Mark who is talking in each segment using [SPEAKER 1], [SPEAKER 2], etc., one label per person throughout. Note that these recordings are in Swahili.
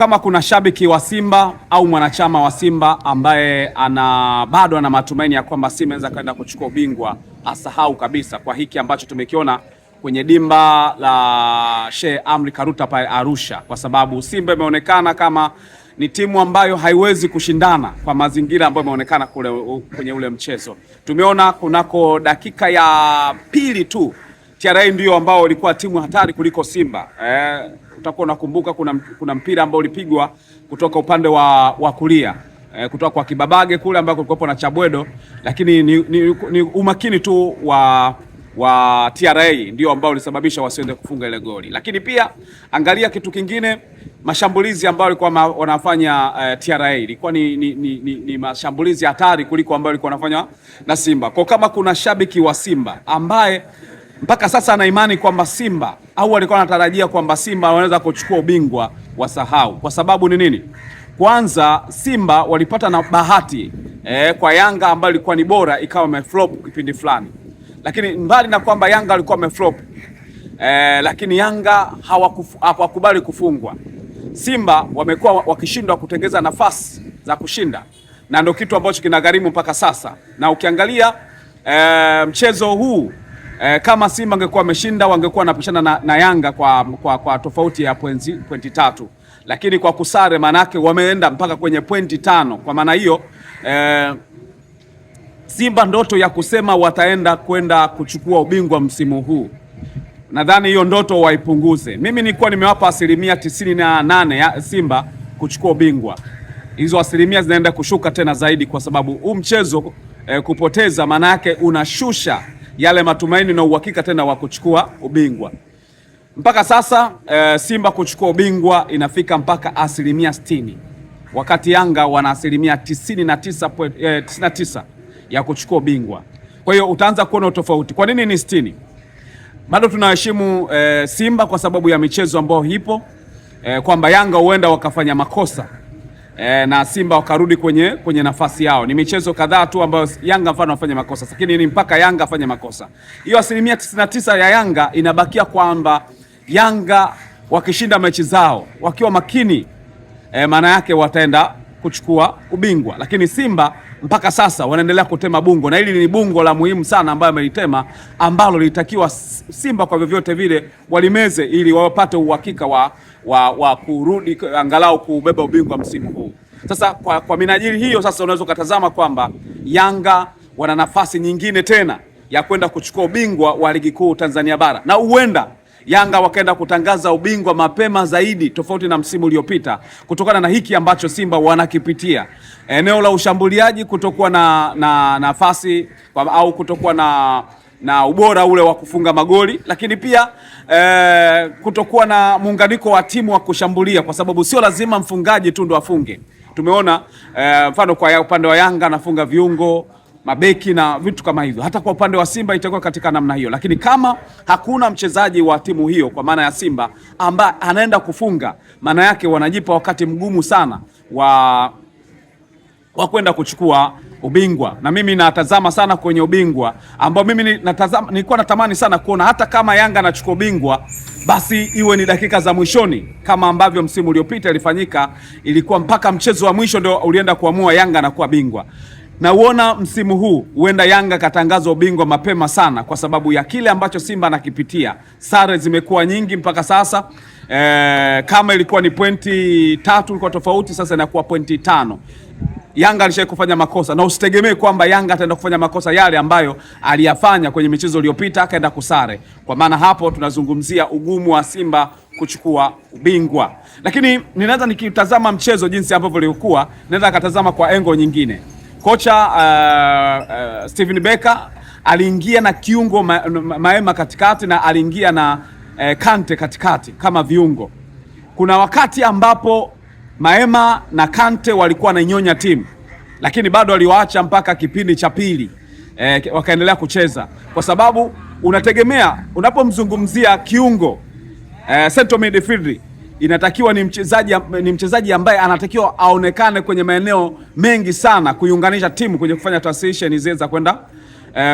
[SPEAKER 1] Kama kuna shabiki wa Simba au mwanachama wa Simba ambaye bado ana matumaini ya kwamba Simba inaweza kwenda kuchukua ubingwa, asahau kabisa kwa hiki ambacho tumekiona kwenye dimba la Sheikh Amri Karuta pale Arusha, kwa sababu Simba imeonekana kama ni timu ambayo haiwezi kushindana kwa mazingira ambayo imeonekana kwenye ule mchezo. Tumeona kunako dakika ya pili tu TRA ndio ambao ilikuwa timu hatari kuliko Simba. Utakuwa unakumbuka kuna mpira ambao ulipigwa kutoka upande wa kulia, kutoka kwa Kibabage kule ambako kulikuwa na Chabwedo, lakini ni umakini tu wa TRA ndio ambao ulisababisha wasiende kufunga ile goli. Lakini pia angalia kitu kingine, mashambulizi ambayo walikuwa wanafanya TRA ilikuwa ni mashambulizi hatari kuliko ambayo walikuwa wanafanya na Simba. Kwa kama kuna shabiki wa Simba ambaye mpaka sasa ana imani kwamba Simba au alikuwa anatarajia kwamba Simba wanaweza kuchukua ubingwa, wasahau. Kwa sababu ni nini? Kwanza Simba walipata na bahati kwa Yanga ambayo ilikuwa ni bora, ikawa imeflop kipindi fulani. Lakini mbali na kwamba Yanga walikuwa wameflop, lakini Yanga hawakubali kufungwa. Simba wamekuwa wakishindwa kutengeza nafasi za kushinda, na ndio kitu ambacho kinagharimu mpaka sasa. Na ukiangalia mchezo huu, kama Simba angekuwa ameshinda wangekuwa wanapishana na Yanga kwa tofauti ya pointi 3, lakini kwa kusare manake wameenda mpaka kwenye pointi 5. Kwa maana hiyo Simba ndoto ya kusema kwenda kuchukua ubingwa msimu huu, nadhani hiyo ndoto waipunguze. Mimi nilikuwa nimewapa 98% ya Simba kuchukua ubingwa. Hizo asilimia zinaenda kushuka tena zaidi, kwa sababu huu mchezo kupoteza maana yake unashusha yale matumaini na uhakika tena wa kuchukua ubingwa. Mpaka sasa Simba kuchukua ubingwa inafika mpaka 60%, wakati Yanga wana 99% ya kuchukua ubingwa. Kwa hiyo utaanza kuona utofauti. Kwa nini ni 60? Bado tunaheshimu Simba kwa sababu ya michezo ambayo ipo, kwamba Yanga huenda wakafanya makosa na Simba wakarudi kwenye nafasi yao. Ni michezo kadhaa tu ambayo Yanga mfano wafanye makosa, lakini ni mpaka Yanga afanye makosa. Hiyo 99% ya Yanga inabakia kwamba Yanga wakishinda mechi zao wakiwa makini, maana yake wataenda kuchukua ubingwa. Lakini Simba mpaka sasa wanaendelea kutema bungo, na hili ni bungo la muhimu sana ambayo amelitema, ambalo lilitakiwa Simba kwa vyovyote vile walimeze ili wapate uhakika wa kurudi angalau kubeba ubingwa msimu huu. Sasa kwa minajili hiyo sasa unaweza kutazama kwamba Yanga wana nafasi nyingine tena ya kwenda kuchukua ubingwa wa ligi kuu Tanzania bara, na huenda Yanga wakaenda kutangaza ubingwa mapema zaidi tofauti na msimu uliopita, kutokana na hiki ambacho Simba wanakipitia. Eneo la ushambuliaji kutokuwa na nafasi au kutokuwa na ubora ule wa kufunga magoli, lakini pia kutokuwa na muunganiko wa timu wa kushambulia, kwa sababu sio lazima mfungaji tu ndo afunge. Tumeona mfano kwa upande wa Yanga anafunga viungo, mabeki na vitu kama hivyo. Hata kwa upande wa Simba itakuwa katika namna hiyo, lakini kama hakuna mchezaji wa timu hiyo kwa maana ya Simba ambaye anaenda kufunga, maana yake wanajipa wakati mgumu sana wa kwenda kuchukua ubingwa. Na mimi natazama sana kwenye ubingwa ambao mimi nilikuwa natamani sana kuona hata kama Yanga anachukua ubingwa basi iwe ni dakika za mwishoni, kama ambavyo msimu uliopita ilifanyika, ilikuwa mpaka mchezo wa mwisho ndio ulienda kuamua Yanga anakuwa bingwa. Na uona msimu huu huenda Yanga katangazwa ubingwa mapema sana kwa sababu ya kile ambacho Simba anakipitia. Sare zimekuwa nyingi mpaka sasa. Kama ilikuwa ni pointi 3 ilikuwa tofauti, sasa inakuwa pointi 5. Yanga alishawahi kufanya makosa, na usitegemee kwamba Yanga ataenda kufanya makosa yale ambayo aliyafanya kwenye michezo iliyopita akaenda kusare, kwa maana hapo tunazungumzia ugumu wa Simba kuchukua ubingwa. Lakini ninaweza nikitazama mchezo jinsi ambavyo ulikuwa, naweza katazama kwa engo nyingine. Kocha Steven Becker aliingia na kiungo Maema katikati na aliingia na Kante katikati kama viungo. Kuna wakati ambapo Maema na Kante walikuwa wanainyonya timu, lakini bado waliwaacha mpaka kipindi cha pili wakaendelea kucheza, kwa sababu unategemea unapomzungumzia kiungo central midfield inatakiwa ni mchezaji ambaye anatakiwa aonekane kwenye maeneo mengi sana, kuiunganisha timu kwenye kufanya transition zile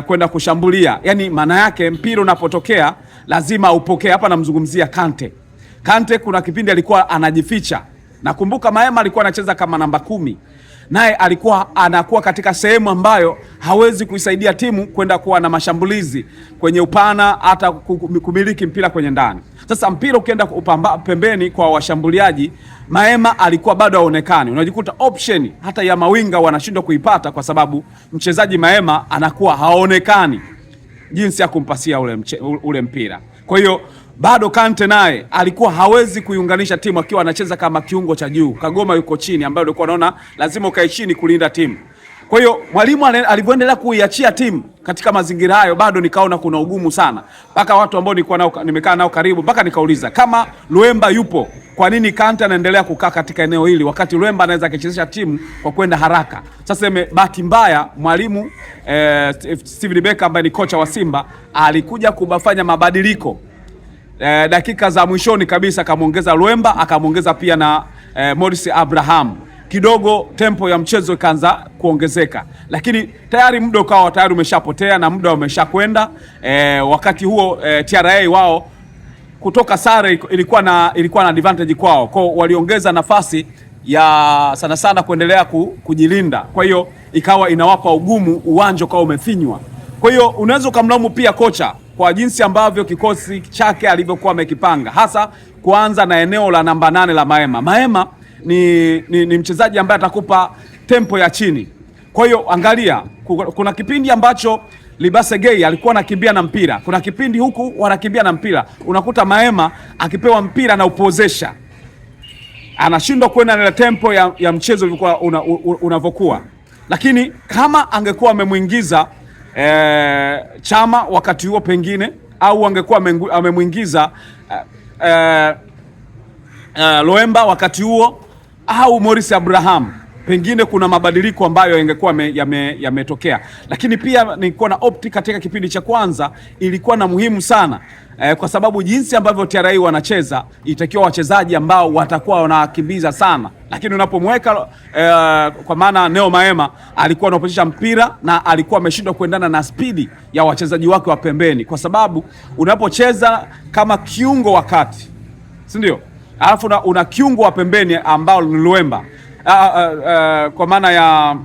[SPEAKER 1] kwenda kushambulia. Yani maana yake mpira unapotokea lazima upokee. Hapa namzungumzia Kante. Kante kuna kipindi alikuwa anajificha Nakumbuka Maema alikuwa anacheza kama namba 10, naye alikuwa anakuwa katika sehemu ambayo hawezi kuisaidia timu kwenda kuwa na mashambulizi kwenye upana, hata kumiliki mpira kwenye ndani. Sasa mpira ukienda pembeni kwa washambuliaji, Maema alikuwa bado haonekani. Unajikuta option hata ya mawinga wanashindwa kuipata kwa sababu mchezaji Maema anakuwa haonekani jinsi ya kumpasia ule mpira. Kwa hiyo bado Kante naye alikuwa hawezi kuiunganisha timu akiwa anacheza kama kiungo cha juu. Kagoma yuko chini, ambayo ulikuwa unaona lazima ukae chini kulinda timu. Kwa hiyo mwalimu alivyoendelea kuiachia timu katika mazingira hayo, bado nikaona kuna ugumu sana, mpaka watu ambao nimekaa nao karibu, mpaka nikauliza kama Luemba yupo, kwa nini Kante anaendelea kukaa katika eneo hili wakati Luemba anaweza kuchezesha timu kwa kwenda haraka? Sasa bahati mbaya mwalimu Steven Becker ambaye ni kocha wa Simba alikuja kubafanya mabadiliko dakika za mwishoni kabisa, akamwongeza Luemba, akamwongeza pia na Morris Abraham. Kidogo tempo ya mchezo ikaanza kuongezeka, lakini tayari muda ukawa tayari umeshapotea na muda umeshakwenda. Wakati huo TRA wao kutoka sare ilikuwa na advantage kwao, kwa waliongeza nafasi ya sana kuendelea kujilinda. Kwa hiyo ikawa inawapa ugumu, uwanja ukawa umefinywa. Kwa hiyo unaweza kumlaumu pia kocha kwa jinsi ambavyo kikosi chake alivyokuwa amekipanga, hasa kuanza na eneo la namba 8 la Maema. Maema ni mchezaji ambaye atakupa tempo ya chini. Kwa hiyo angalia, kuna kipindi ambacho Libase Gay alikuwa anakimbia na mpira, kuna kipindi huku wanakimbia na mpira, unakuta Maema akipewa mpira na upozesha anashindwa kwenda na tempo ya mchezo ulikuwa unavyokuwa. Lakini kama angekuwa amemuingiza Chama wakati huo pengine, au angekuwa amemwingiza Luemba wakati huo, au Morris Abraham, pengine kuna mabadiliko ambayo yangekuwa yametokea. Lakini pia nilikuwa na opti katika kipindi cha kwanza ilikuwa na muhimu sana kwa sababu jinsi ambavyo TRA wanacheza, itakiwa wachezaji ambao watakuwa wanakimbiza sana, lakini unapomweka kwa maana Neo Maema alikuwa anapoteza mpira na alikuwa ameshindwa kuendana na spidi ya wachezaji wake wa pembeni, kwa sababu unapocheza kama kiungo wakati, si ndio? Alafu una kiungo wa pembeni ambao ni Luemba, kwa maana ya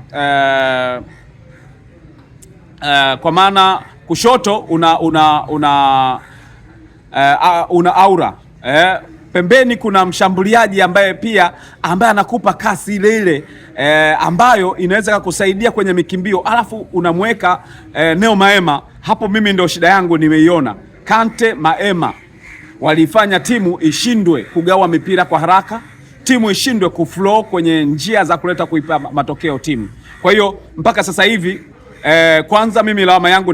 [SPEAKER 1] kwa maana kushoto una aura, pembeni kuna mshambuliaji ambaye anakupa kasi ile ambayo inaweza kukusaidia kwenye mikimbio, alafu unamweka Neo Maema hapo. Mimi ndio shida yangu nimeiona, Kante Maema walifanya timu ishindwe kugawa mipira kwa haraka, timu ishindwe kuflow kwenye njia za kuleta kuipa matokeo timu. Kwa hiyo mpaka sasa hivi kwanza mimi lawama yangu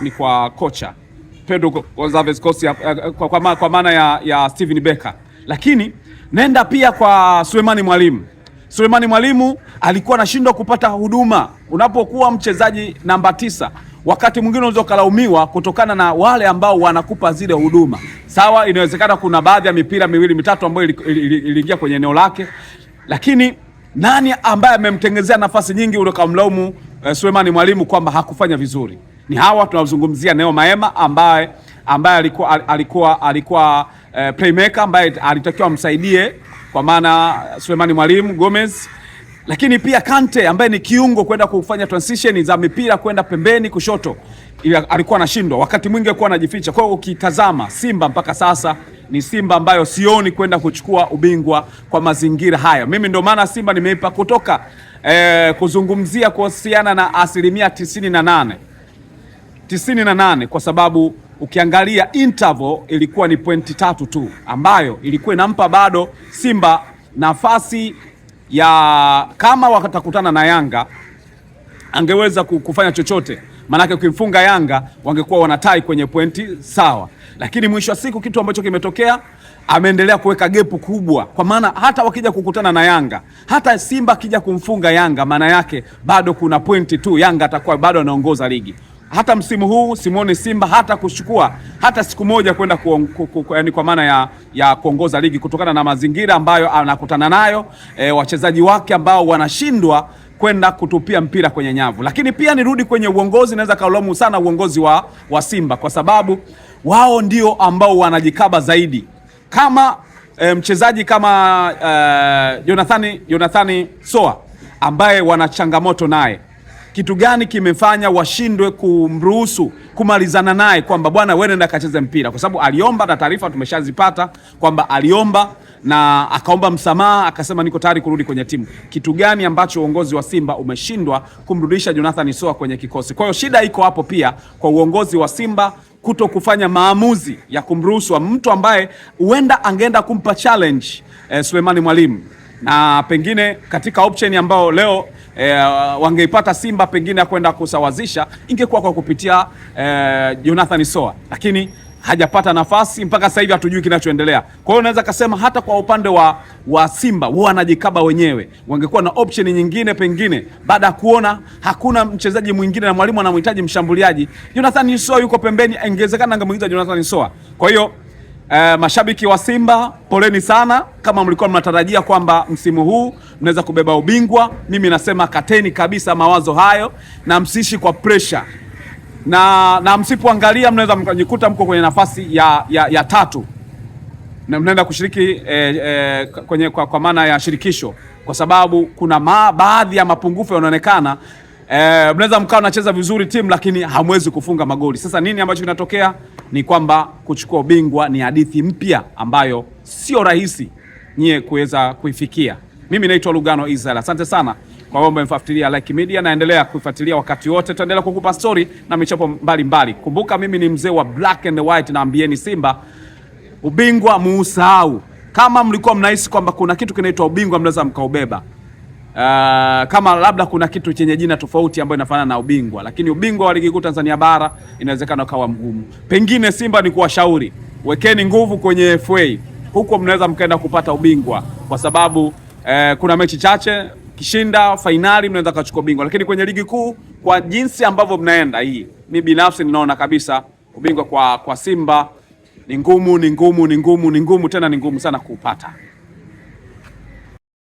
[SPEAKER 1] ni kwa kocha Pedro Gonçalves Costa kwa maana ya Steven Becker, lakini nenda pia kwa Sulemani Mwalimu. Sulemani Mwalimu alikuwa anashindwa kupata huduma. Unapokuwa mchezaji namba 9, wakati mwingine unaweza kulaumiwa kutokana na wale ambao wanakupa zile huduma. Sawa, inawezekana kuna baadhi ya mipira 2-3 ambayo iliingia kwenye eneo lake, lakini nani ambaye amemtengenezea nafasi nyingi unakamlaumu Sulemani Mwalimu kwamba hakufanya vizuri? Ni hawa tunazungumzia Neo Maema ambaye alikuwa playmaker ambaye alitakiwa amsaidie kwa maana Sulemani Mwalimu Gomez, lakini pia Kante ambaye ni kiungo kwenda kufanya transition za mipira kwenda pembeni kushoto, alikuwa anashindwa, wakati mwingi alikuwa anajificha. Kwa hiyo ukitazama Simba mpaka sasa ni Simba ambayo sioni kwenda kuchukua ubingwa kwa mazingira haya. Mimi ndio maana Simba nimeipa kutoka kuzungumzia kuhusiana na 98 kwa sababu ukiangalia interval ilikuwa ni pointi 3 tu, ambayo ilikuwa inampa bado Simba nafasi ya kama watakutana na Yanga angeweza kufanya chochote, manake ukimfunga Yanga wangekuwa wanatai kwenye pointi sawa. Lakini mwisho wa siku kitu ambacho kimetokea, ameendelea kuweka gepu kubwa, kwa maana hata wakija kukutana na Yanga, hata Simba akija kumfunga Yanga, maana yake bado kuna pointi tu, Yanga atakuwa bado anaongoza ligi. Hata msimu huu Simone Simba hata kuchukua hata siku moja kwenda yani kwa maana ya kuongoza ligi kutokana na mazingira ambayo anakutana nayo, wachezaji wake ambao wanashindwa kwenda kutupia mpira kwenye nyavu. Lakini pia nirudi kwenye uongozi, naweza kaulomu sana uongozi wa Simba kwa sababu wao ndio ambao wanajikaba zaidi. Kama mchezaji kama Jonathan Soa ambaye wana changamoto naye, kitu gani kimefanya washindwe kumruhusu kumalizana naye kwamba bwana wewe nenda kacheze mpira? Kwa sababu aliomba na taarifa tumeshazipata kwamba aliomba na akaomba msamaha, akasema niko tayari kurudi kwenye timu. Kitu gani ambacho uongozi wa Simba umeshindwa kumrudisha Jonathan Soa kwenye kikosi? Kwa hiyo shida iko hapo pia kwa uongozi wa Simba kuto kufanya maamuzi ya kumruhusu mtu ambaye huenda angeenda kumpa challenge Sulemani Mwalimu, na pengine katika option ambao leo wangeipata Simba pengine ya kwenda kusawazisha ingekuwa kwa kupitia Jonathan Soa, lakini hajapata nafasi mpaka sasa hivi, hatujui kinachoendelea. Kwa hiyo naweza kusema hata kwa upande wa Simba wao wanajikaba wenyewe, wangekuwa na option nyingine pengine baada ya kuona hakuna mchezaji mwingine na mwalimu anamhitaji mshambuliaji, Jonathan Soa yuko pembeni, ingewezekana angemuingiza Jonathan Soa. Kwa hiyo mashabiki wa Simba poleni sana, kama mlikuwa mnatarajia kwamba msimu huu mnaweza kubeba ubingwa, mimi nasema kateni kabisa mawazo hayo na msishi kwa pressure, na msipoangalia mnaweza mkajikuta mko kwenye nafasi ya tatu na mnaenda kushiriki kwenye kwa maana ya shirikisho, kwa sababu kuna baadhi ya mapungufu yanaonekana. Mnaweza mkao nacheza vizuri timu lakini hamwezi kufunga magoli. Sasa nini ambacho kinatokea ni kwamba kuchukua ubingwa ni hadithi mpya ambayo sio rahisi nyie kuweza kuifikia. Mimi naitwa Lugano Israel. Asante sana kwa wao mmefuatilia Like Media, naendelea kuifuatilia wakati wote, tutaendelea kukupa story na michezo mbalimbali. Kumbuka mimi ni mzee wa black and white, na ambieni Simba ubingwa muusahau. Kama mlikuwa mnahisi kwamba kuna kitu kinaitwa ubingwa mnaweza mkaubeba, kama labda kuna kitu chenye jina tofauti ambayo inafanana na ubingwa, lakini ubingwa wa ligi kuu Tanzania bara inawezekana ukawa mgumu. Pengine Simba ni kuwashauri, wekeni nguvu kwenye FA, huko mnaweza mkaenda kupata ubingwa, kwa sababu kuna mechi chache, kishinda fainali mnaweza kuchukua ubingwa. Lakini kwenye ligi kuu kwa jinsi ambavyo mnaenda hii, mimi binafsi ninaona kabisa ubingwa kwa Simba ni ngumu tena ni ngumu sana kupata.